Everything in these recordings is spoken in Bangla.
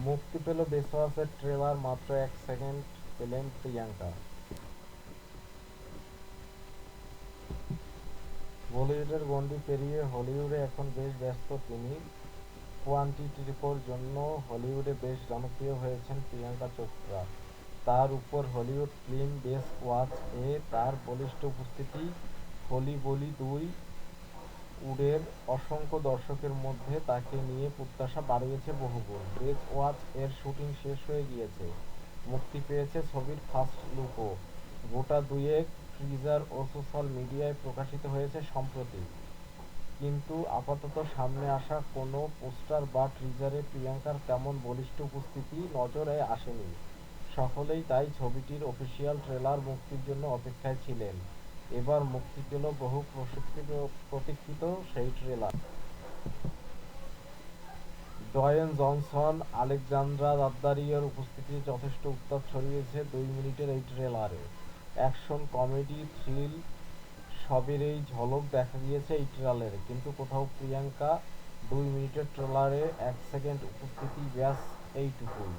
মুক্তি পেল বেসওয়াসের ট্রেলার, মাত্র 1 সেকেন্ড পেলেন প্রিয়াঙ্কা। বলিউডের গণ্ডি পেরিয়ে হলিউডে এখন বেশ ব্যস্ত তিনি। কোয়ান্টিটির জন্য হলিউডে বেশ জনপ্রিয় হয়েছেন প্রিয়াঙ্কা চোপড়া। তার উপর হলিউড ফিল্ম বেস ওয়াচ এ তার বলিষ্ঠ উপস্থিতি হলি বলি 2 উডের অসংখ্য দর্শকের মধ্যে তাকে নিয়ে প্রত্যাশা বাড়িয়েছে বহুগুণ। বেস ওয়াচ এর শুটিং শেষ হয়ে গিয়েছে, মুক্তি পেয়েছে ছবির ফার্স্ট লুকও। গোটা দুয়েক টিজার ও সোশ্যাল মিডিয়ায় প্রকাশিত হয়েছে সম্প্রতি, কিন্তু আপাতত সামনে আসা কোনো পোস্টার বা টিজারে প্রিয়াঙ্কার তেমন বলিষ্ঠ উপস্থিতি নজরে আসেনি। সকলেই তাই ছবিটির অফিসিয়াল ট্রেলার মুক্তির জন্য অপেক্ষায় ছিলেন। এবার মুক্তি পেল বহু প্রতীক্ষিত সেই ট্রেলার। ডোয়েন জনসন, আলেকজান্দ্রা দাদ্দারিয়ার উপস্থিতিতে যথেষ্ট উত্তাপ ছড়িয়েছে 2 মিনিটের এই ট্রেলারে। অ্যাকশন, কমেডি, থ্রিল সবেরই ঝলক দেখা গিয়েছে এই ট্রেলারে, কিন্তু কোথাও প্রিয়াঙ্কা। 2 মিনিটের ট্রেলারে 1 সেকেন্ড উপস্থিতি, ব্যাস এইটুকুই।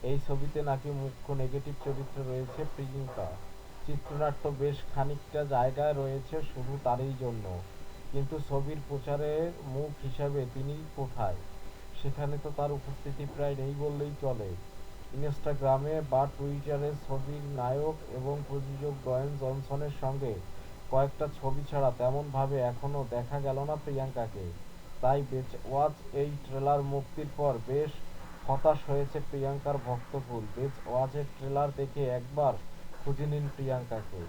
এই ছবিতে নাকি মুখ্য নেগেটিভ চরিত্রে রয়েছে প্রিয়াঙ্কা। চিত্রনাট্য বেশ খানিকটা জায়গায় রয়েছে শুধু তারই জন্য, কিন্তু ছবির প্রচারের মুখ হিসাবে তিনি কোথায়, সেখানে তো তার উপস্থিতি প্রায় নেই বললেই চলে। ইনস্টাগ্রামে বা টুইটারে ছবির নায়ক এবং প্রযোজক ডোয়েন জনসনের সঙ্গে কয়েকটা ছবি ছাড়া তেমনভাবে এখনও দেখা গেল না প্রিয়াঙ্কাকে। তাই বেচওয়াচ এই ট্রেলার মুক্তির পর বেশ হতাশ হয়েছে প্রিয়াঙ্কার ভক্তকুল। বেচওয়াচের ট্রেলার দেখে একবার খুঁজে নিন প্রিয়াঙ্কাকে।